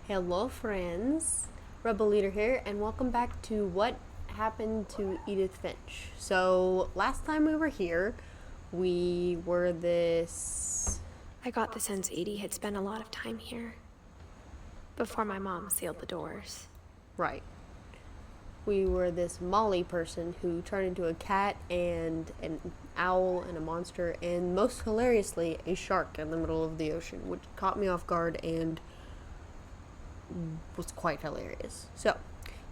Hello friends, Rebel Leader here, and welcome back to What Happened to Edith Finch. So, last time we were here, we were this... I got the sense Edie had spent a lot of time here before my mom sealed the doors. Right. We were this Molly person who turned into a cat and an owl and a monster, and most hilariously, a shark in the middle of the ocean, which caught me off guard and was quite hilarious. So,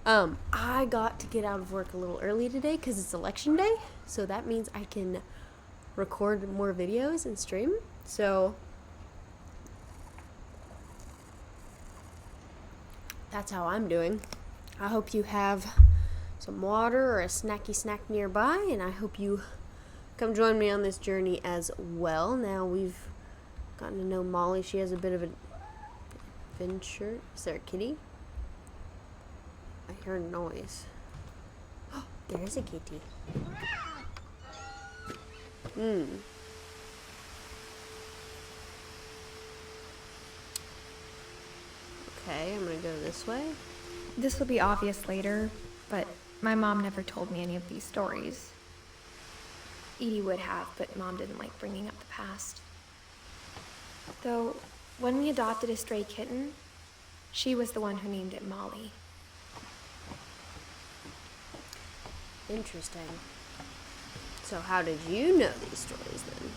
I got to get out of work a little early today because it's election day, so that means I can record more videos and stream. So, that's how I'm doing. I hope you have some water or a snacky snack nearby, and I hope you come join me on this journey as well. Now we've gotten to know Molly. She has a bit of an adventure. Is there a kitty? I hear a noise. Oh, there's a kitty. Okay, I'm gonna go this way. This will be obvious later, but my mom never told me any of these stories. Edie would have, but Mom didn't like bringing up the past. Though, when we adopted a stray kitten, she was the one who named it Molly. Interesting. So how did you know these stories then?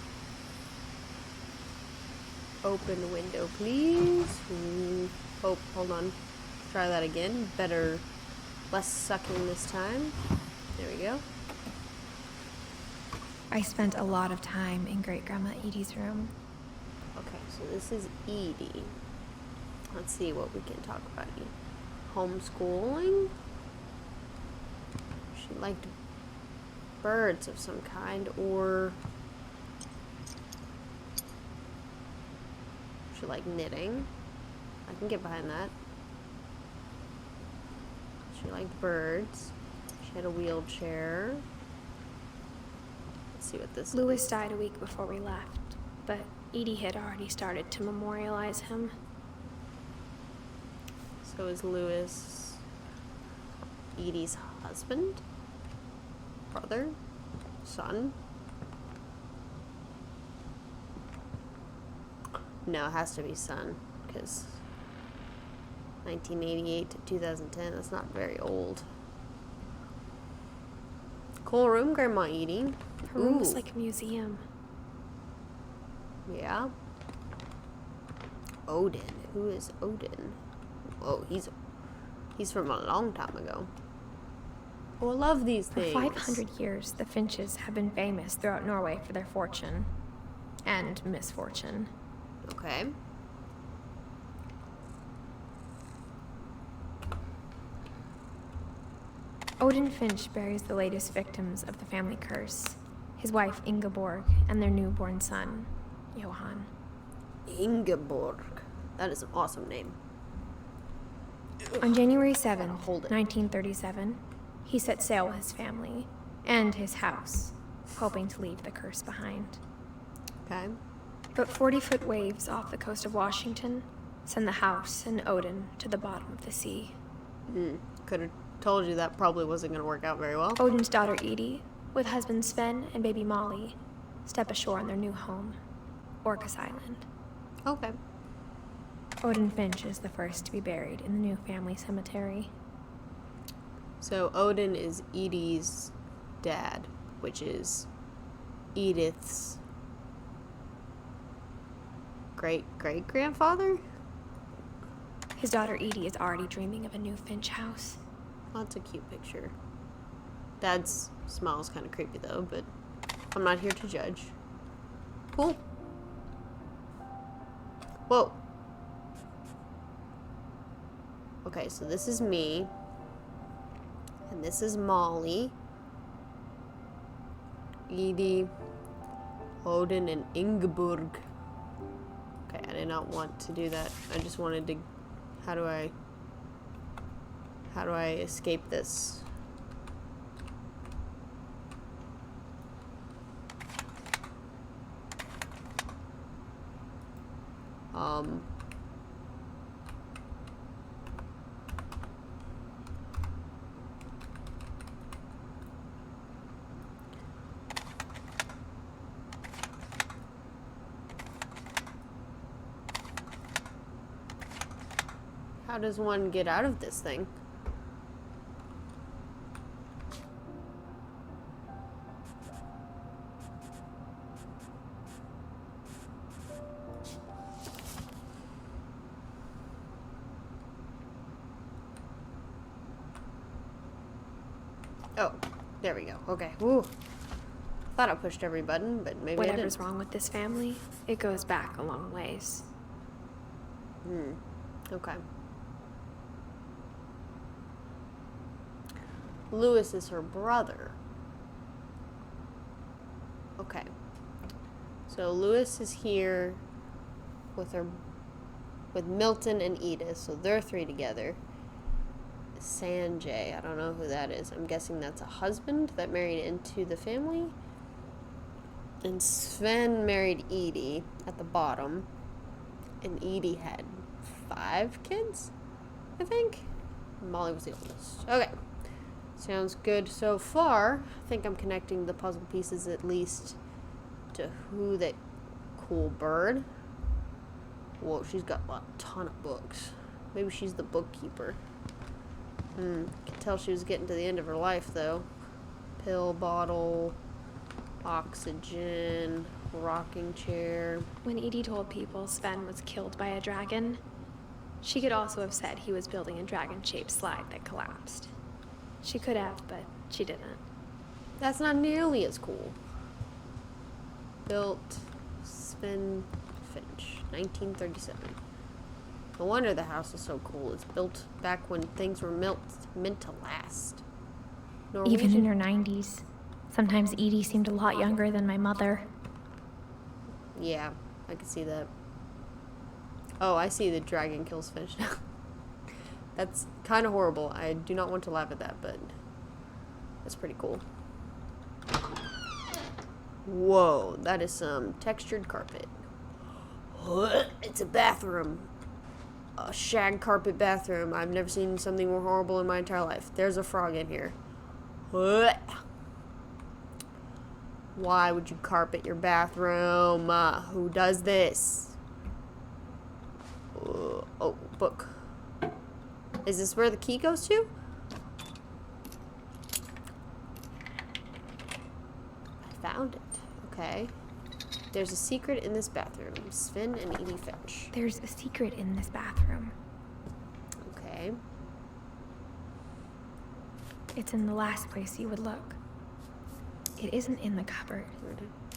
Open the window, please. Oh, hold on. Try that again. Better, less sucking this time. There we go. I spent a lot of time in Great-Grandma Edie's room. Okay, so this is Edie. Let's see what we can talk about. Homeschooling? She liked birds of some kind, or she liked knitting. I can get behind that. She liked birds. She had a wheelchair. Let's see what this Louis is. died a week before we left, but Edie had already started to memorialize him. So is Louis Edie's husband? Brother? Son? No, it has to be son, because 1988 to 2010, that's not very old. Cool room, Grandma Edie. Her room was like a museum. Yeah. Odin. Who is Odin? Oh, he's from a long time ago. Oh, I love these For things. 500 years, the Finches have been famous throughout Norway for their fortune and misfortune. Okay. Odin Finch buries the latest victims of the family curse, his wife Ingeborg and their newborn son, Johan. Ingeborg. That is an awesome name. On January 7th, Hold it. 1937, he set sail with his family and his house, hoping to leave the curse behind. Okay. But 40-foot waves off the coast of Washington send the house and Odin to the bottom of the sea. Could have told you that probably wasn't going to work out very well. Odin's daughter Edie, with husband Sven and baby Molly, step ashore on their new home, Orcas Island. Okay. Odin Finch is the first to be buried in the new family cemetery. So Odin is Edie's dad, which is Edith's great-great-grandfather? His daughter Edie is already dreaming of a new Finch house. That's a cute picture. Dad's smile is kind of creepy though, but I'm not here to judge. Cool. Whoa. Okay, so this is me. And this is Molly. Edie, Odin, and Ingeborg. Okay, I did not want to do that. I just wanted to... How do I escape this? How does one get out of this thing? Oh, there we go. Okay. Woo. Thought I pushed every button, but maybe I Whatever's didn't. wrong with this family, it goes back a long ways. Okay. Lewis is her brother. Okay. So Lewis is here with Milton and Edith, so they're three together. Sanjay, I don't know who that is. I'm guessing that's a husband that married into the family. And Sven married Edie at the bottom. And Edie had 5 kids, I think. Molly was the oldest. Okay. Sounds good so far. I think I'm connecting the puzzle pieces at least to who that cool bird. Whoa, she's got a ton of books. Maybe she's the bookkeeper. Can tell she was getting to the end of her life, though. Pill bottle, oxygen, rocking chair. When Edie told people Sven was killed by a dragon, she could also have said he was building a dragon-shaped slide that collapsed. She could have, but she didn't. That's not nearly as cool. Built Sven Finch, 1937. No wonder the house is so cool. It's built back when things were meant to last. Even in her 90s. Sometimes Edie seemed a lot younger than my mother. Yeah, I can see that. Oh, I see the dragon kills Finch now. That's kind of horrible. I do not want to laugh at that, but that's pretty cool. Whoa, that is some textured carpet. It's a bathroom. A shag carpet bathroom. I've never seen something more horrible in my entire life. There's a frog in here. Why would you carpet your bathroom? Who does this? Oh, book. Is this where the key goes to? I found it. Okay. There's a secret in this bathroom. Sven and Edie Finch. There's a secret in this bathroom. Okay. It's in the last place you would look. It isn't in the cupboard.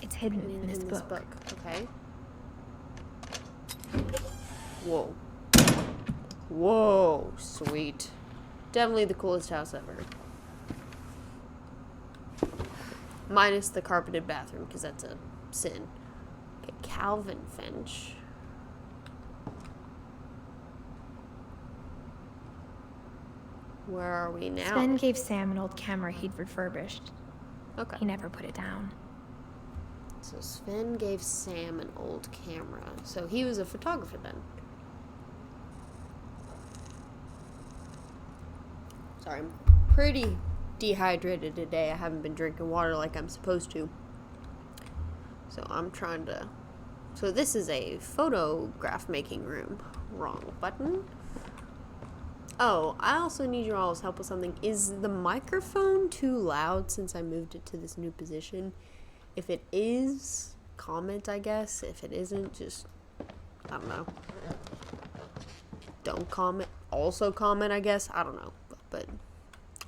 It's hidden in this book. Okay. Whoa. Whoa, sweet. Definitely the coolest house ever. Minus the carpeted bathroom, because that's a sin. Okay, Calvin Finch. Where are we now? Sven gave Sam an old camera he'd refurbished. Okay. He never put it down. So Sven gave Sam an old camera. So he was a photographer then. Sorry, I'm pretty dehydrated today. I haven't been drinking water like I'm supposed to. So I'm trying to... So this is a photograph making room. Wrong button. Oh, I also need your all's help with something. Is the microphone too loud since I moved it to this new position? If it is, comment, I guess. If it isn't, just, I don't know. Don't comment. Also comment, I guess. I don't know. But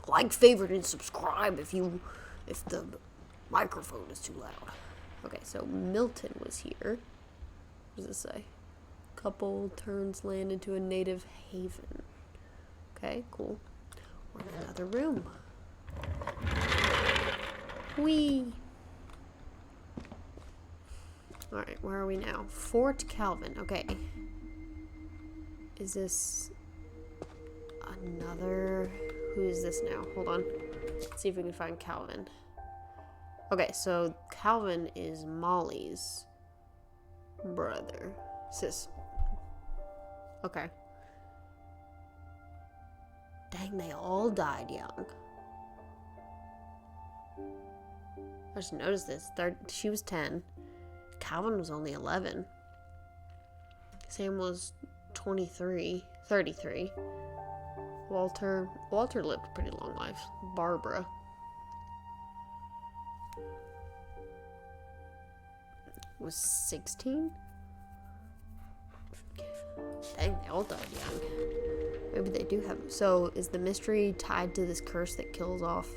like, favorite, and subscribe if the microphone is too loud. Okay, so Milton was here. What does this say? Couple turns land into a native haven. Okay, cool. We're in another room. Whee! Alright, where are we now? Fort Calvin. Okay. Is this another... Who is this now? Hold on. Let's see if we can find Calvin. Okay, so Calvin is Molly's brother. Okay. Dang, they all died young. I just noticed this. She was 10. Calvin was only 11. Sam was 33. Walter lived a pretty long life. Barbara was 16. Dang, they all died young. Maybe they do have. So is the mystery tied to this curse that kills off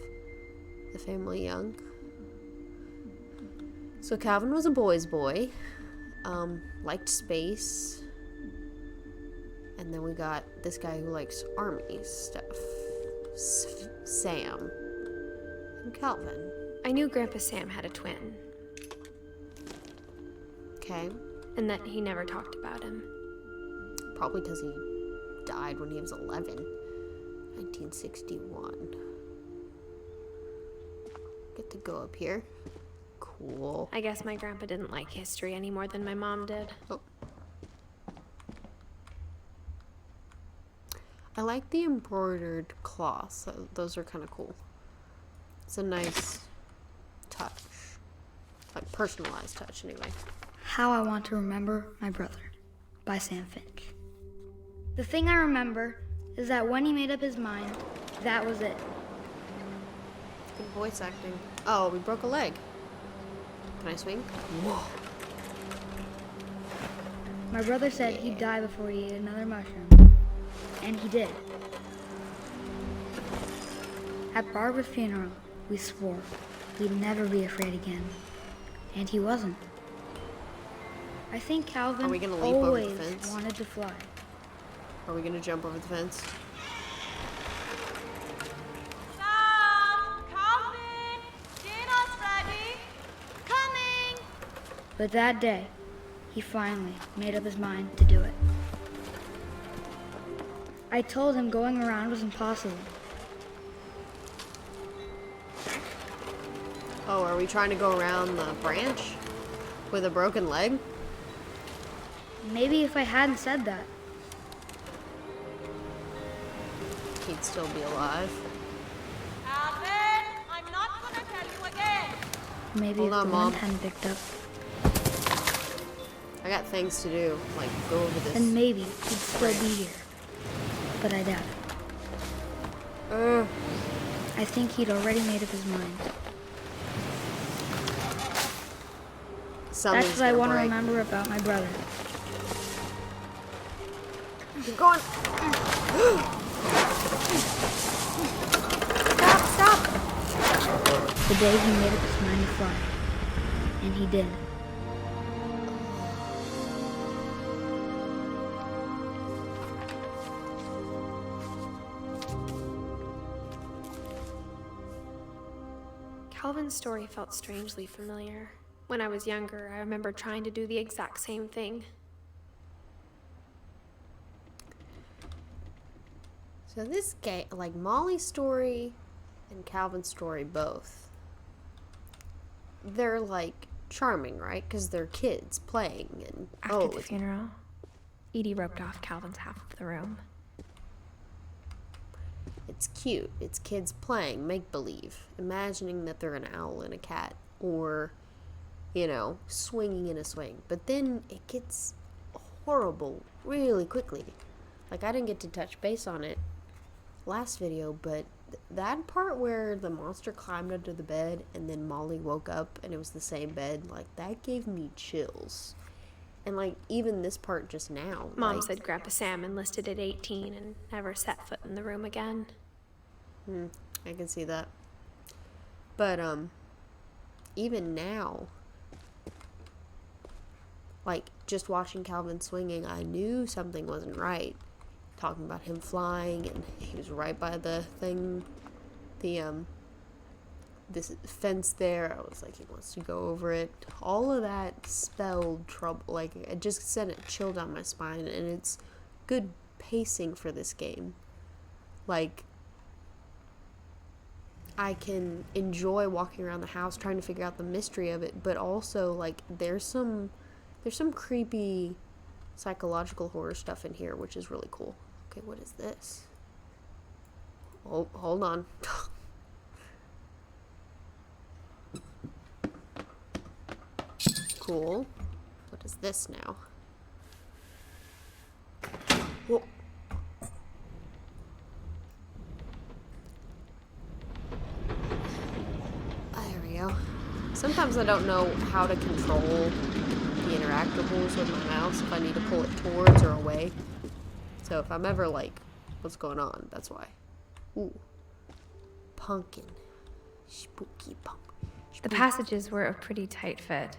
the family young? So Calvin was a boy's boy. Liked space. And then we got this guy who likes army stuff. Sam. And Calvin. I knew Grandpa Sam had a twin, Okay. and that he never talked about him. Probably because he died when he was 11. 1961. Get to go up here. Cool. I guess my grandpa didn't like history any more than my mom did. Oh. I like the embroidered cloths. Those are kind of cool. It's a nice touch. Like personalized touch, anyway. How I Want to Remember My Brother by Sam Finch. The thing I remember is that when he made up his mind, that was it. Good voice acting. Oh, we broke a leg. Can I swing? Whoa. My brother said he'd die before he ate another mushroom. And he did. At Barbara's funeral, we swore we'd never be afraid again. And he wasn't. I think Calvin Are we gonna leap over the always fence? wanted to fly. Are we gonna jump over the fence? Sam, Calvin, dinner's ready. Coming. But that day, he finally made up his mind to do it. I told him going around was impossible. Oh, are we trying to go around the branch with a broken leg? Maybe if I hadn't said that. He'd still be alive. Calvin, I'm not gonna tell you again. Maybe Hold if on, the Mom. wind hadn't picked up. I got things to do, like go over this. Then maybe he'd still be here. But I doubt it. I think he'd already made up his mind. Something's That's what I gonna want to break. remember about my brother. Keep going. Stop! The day he made up his mind to fly. And he did. Calvin's story felt strangely familiar. When I was younger, I remember trying to do the exact same thing. So this game, like Molly's story and Calvin's story both, they're like charming, right? Because they're kids playing and After the funeral, Edie roped off Calvin's half of the room. it's cute. It's kids playing, make believe, imagining that they're an owl and a cat, or you know, swinging in a swing. But then it gets horrible really quickly. Like I didn't get to touch base on it last video, but that part where the monster climbed under the bed and then Molly woke up and it was the same bed, like that gave me chills. And like even this part just now, Mom like, said Grandpa Sam enlisted at 18 and never set foot in the room again. I can see that. But even now, like just watching Calvin swinging, I knew something wasn't right. Talking about him flying, and he was right by the thing, this fence there. I was like, he wants to go over it. All of that spelled trouble. Like it just sent a chill down my spine, and it's good pacing for this game. Like I can enjoy walking around the house trying to figure out the mystery of it, but also like there's some creepy psychological horror stuff in here, which is really cool. Okay, what is this? Oh, hold on. Cool. What is this now? Whoa. There we go. Sometimes I don't know how to control the interactables with my mouse, if I need to pull it towards or away. So if I'm ever like, what's going on? That's why. Ooh. Pumpkin. Spooky pumpkin. The passages were a pretty tight fit.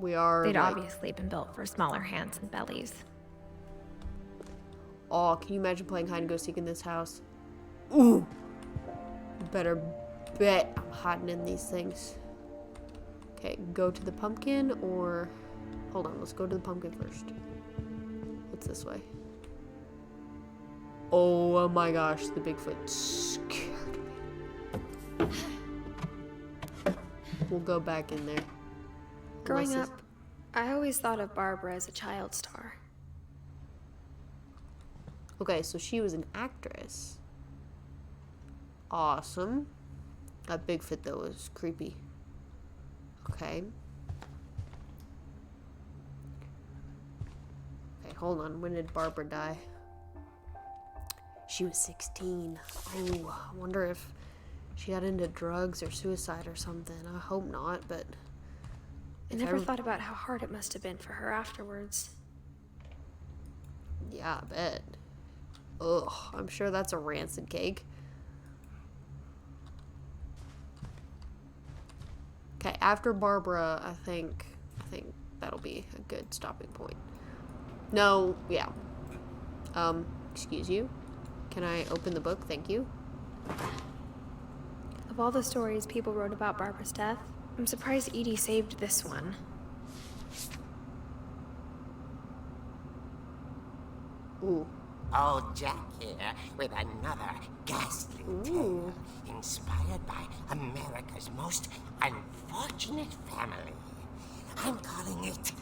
We are They'd like, obviously been built for smaller hands and bellies. oh, can you imagine playing hide and go seek in this house? Ooh. Better bet I'm hiding in these things. Okay, go to the pumpkin or... Hold on, let's go to the pumpkin first. What's this way? Oh my gosh, the Bigfoot scared me. We'll go back in there. Growing Unless up, I always thought of Barbara as a child star. Okay, so she was an actress. Awesome. That Bigfoot, though, was creepy. Okay. Okay, hold on. When did Barbara die? She was 16. Oh, I wonder if she got into drugs or suicide or something. I hope not, but... I never thought about how hard it must have been for her afterwards. Yeah, I bet. Ugh, I'm sure that's a rancid cake. Okay, after Barbara, I think that'll be a good stopping point. No, yeah. Excuse you. Can I open the book? Thank you. Of all the stories people wrote about Barbara's death, I'm surprised Edie saved this one. Ooh. Old Jack here with another ghastly tale inspired by America's most unfortunate family. I'm calling it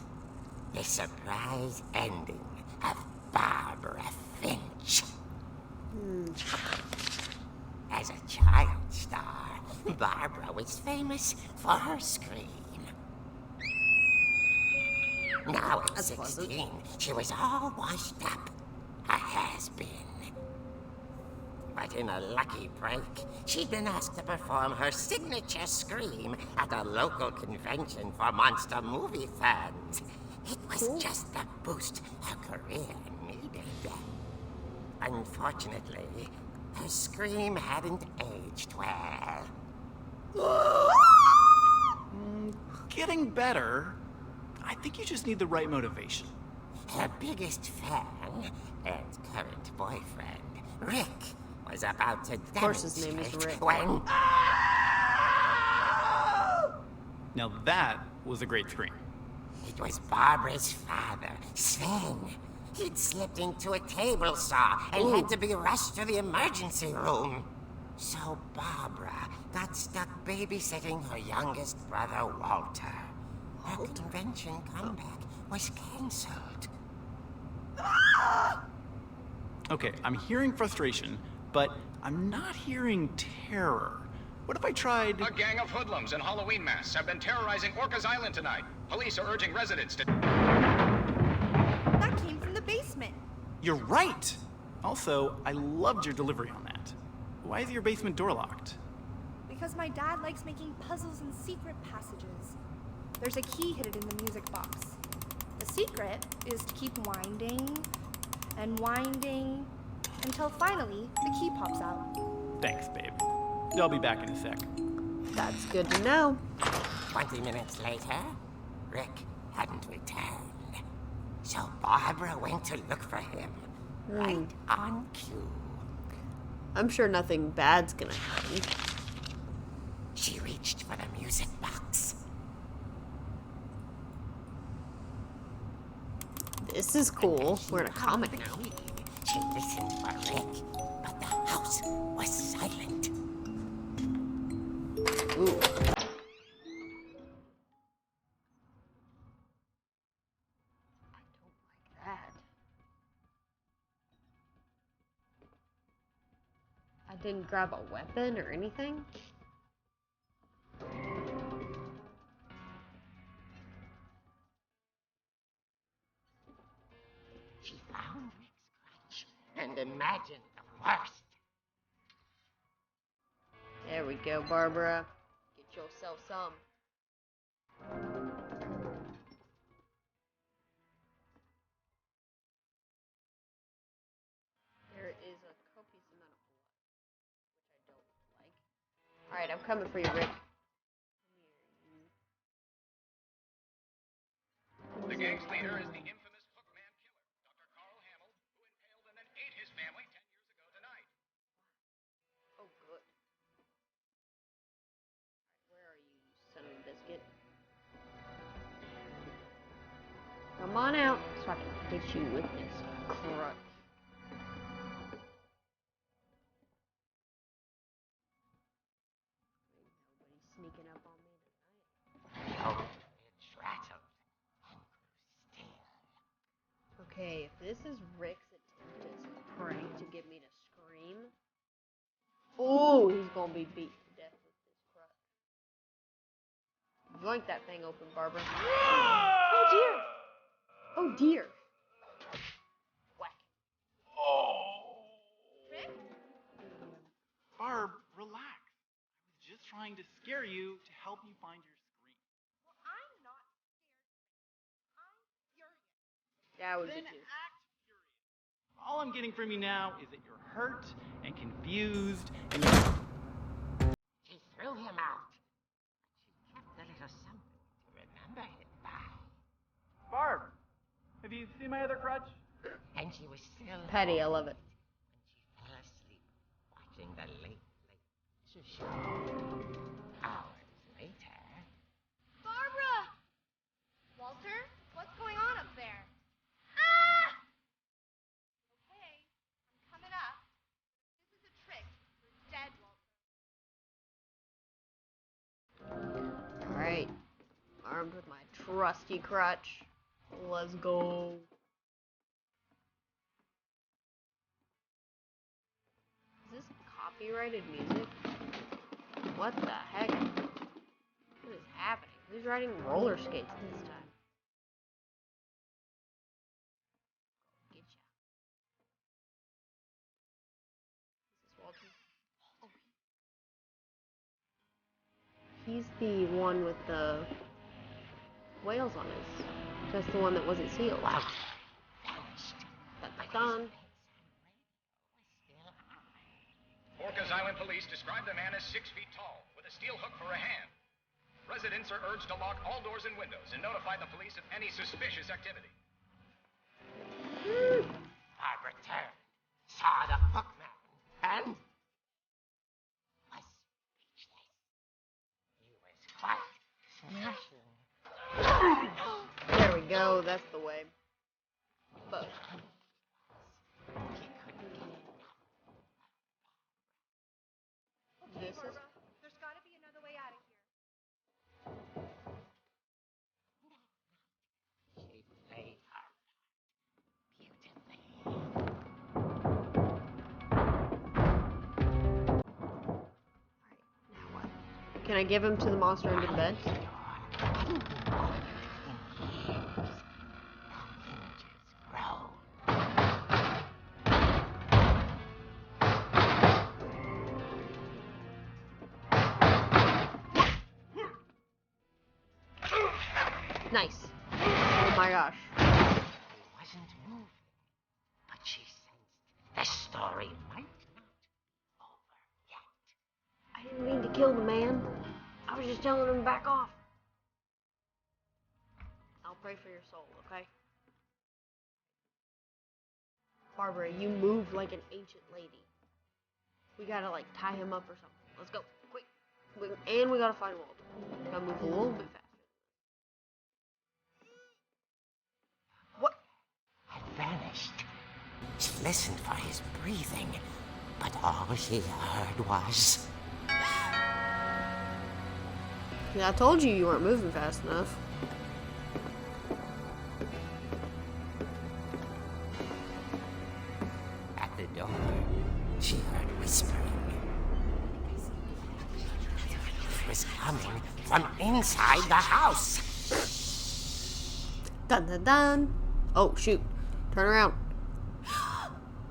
The Surprise Ending of Barbara Finch. As a child star, Barbara was famous for her scream. Now at That's 16, pleasant. she was all washed up. A has-been. But in a lucky break, she'd been asked to perform her signature scream at a local convention for monster movie fans. It was just the boost her career needed. Unfortunately, her scream hadn't aged well. Getting better. I think you just need the right motivation. Her biggest fan and current boyfriend, Rick, was about to course his name is demonstrate Rick. when... Now that was a great scream. It was Barbara's father, Sven. He'd slipped into a table saw and had to be rushed to the emergency room. So Barbara got stuck babysitting her youngest brother, Walter. Her convention comeback was cancelled. Okay, I'm hearing frustration, but I'm not hearing terror. What if I tried... A gang of hoodlums in Halloween masks have been terrorizing Orcas Island tonight. Police are urging residents to... That came from the basement. You're right! Also, I loved your delivery on that. Why is your basement door locked? Because my dad likes making puzzles and secret passages. There's a key hidden in the music box. The secret is to keep winding and winding until finally the key pops out. Thanks, babe. I'll be back in a sec. That's good to know. 20 minutes later, Rick hadn't returned. So Barbara went to look for him. Right on cue. I'm sure nothing bad's gonna happen. She reached for the music box. This is cool. We're in a comic The now. key. She listened for Rick, but the house was silent. Ooh. I didn't grab a weapon or anything. She found Rick's and imagine the worst. There we go, Barbara. Get yourself some. There is a copious amount of blood, which I don't like. Alright, I'm coming for you, Rick. The gang's leader is the infamous Hookman killer, Dr. Carl Hamill, who impaled and then ate his family 10 years ago tonight. Oh, good. Where are you, son of a biscuit? Come on out so I can hit you with this crutch. Nobody's sneaking up on me tonight. Your bitch rattled and grew still. Okay, if this is Rick's attempt as a prank to get me to scream, oh, he's gonna be beat to death with this crutch. Yoink that thing open, Barbara. Oh dear! Oh dear! Whack. Rick? Barb, relax. I was just trying to scare you to help you find your scream. Well, I'm not scared. I'm furious. That would be Then too. act furious. All I'm getting from you now is that you're hurt and confused and you're... She threw him out. She kept a little something to remember him by. Barb, have you seen my other crutch? And she was still Petty, I love it. when she fell asleep watching the late show. Hours later. Barbara! Walter, what's going on up there? Ah! Okay, I'm coming up. This is a trick. You're dead, Walter. Alright. Armed with my trusty crutch. Let's go. Is this copyrighted music? What the heck? What is happening? Who's riding roller skates this time? Get ya. Is this Walter? Oh. He's the one with the whales on his. Just the one that wasn't sealed. Wow. Vanished. Dun. Orcas Island police describe the man as 6 feet tall, with a steel hook for a hand. Residents are urged to lock all doors and windows and notify the police of any suspicious activity. Barbara turned, saw the hookman, and was speechless. He was quite smashing. There we go. That's the way. But He couldn't get enough. Okay, This is- Barbara, there's got to be another way out of here. She played her part beautifully. now what? Can I give him to the monster under the bed? Nice. Oh my gosh. He wasn't moving, but she sensed the story might not over yet. I didn't mean to kill the man. I was just telling him to back off. I'll pray for your soul, okay? Barbara, you move like an ancient lady. We gotta, like, tie him up or something. Let's go, quick. And we gotta find Walter. Gotta move a little bit faster. What? Had vanished. She listened for his breathing, but all she heard was... Yeah, I told you you weren't moving fast enough. At the door, she heard whispering. It was coming from inside the house. Dun dun dun. Oh, shoot. Turn around.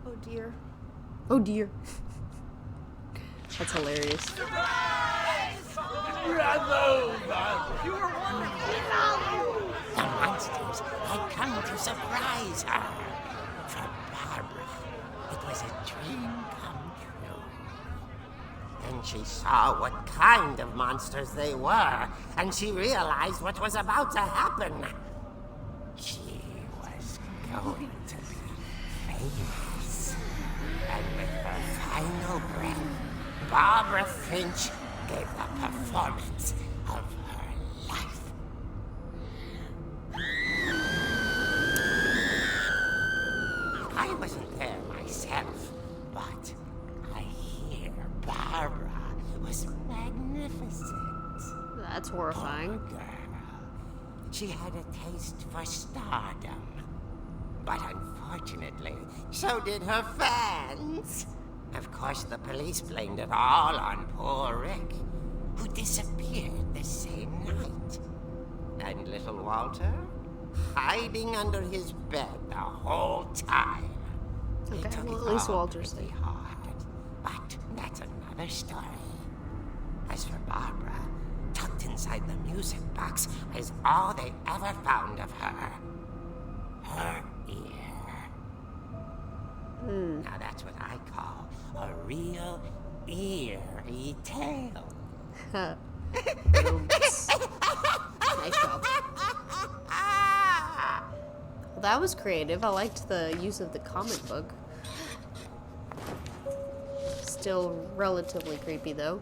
Oh dear. Oh dear. That's hilarious. The monsters had come to surprise her. For Barbara, it was a dream come true. Then she saw what kind of monsters they were, and she realized what was about to happen. She was going to be famous. And with her final breath, Barbara Finch gave the performance of her life. I wasn't there myself, but I hear Barbara was magnificent. That's horrifying. Poor girl. She had a taste for stardom. But unfortunately, so did her fans. Of course, the police blamed it all on poor Rick, who disappeared the same night. And little Walter, hiding under his bed the whole time. They Okay, took well, it at least all Walter's pretty safe. hard. But that's another story. As for Barbara, tucked inside the music box is all they ever found of her. Her ear. Now that's what I call a real eerie tale. Nice job. Well, that was creative. I liked the use of the comic book. Still relatively creepy, though.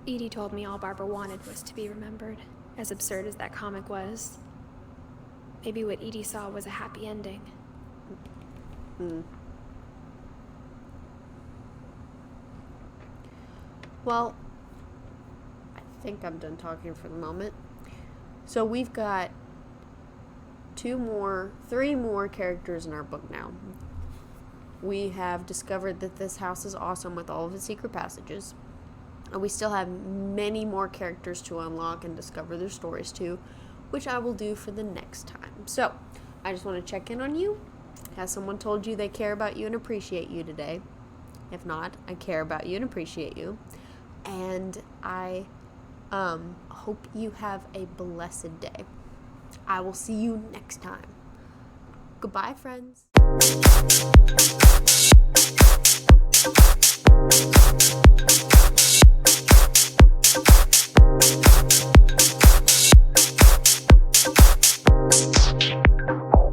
Edie told me all Barbara wanted was to be remembered, as absurd as that comic was. Maybe what Edie saw was a happy ending. Well, I think I'm done talking for the moment. So we've got three more characters in our book now. We have discovered that this house is awesome with all of its secret passages. And we still have many more characters to unlock and discover their stories to, which I will do for the next time. So, I just want to check in on you. Has someone told you they care about you and appreciate you today? If not, I care about you and appreciate you. And I hope you have a blessed day. I will see you next time. Goodbye, friends.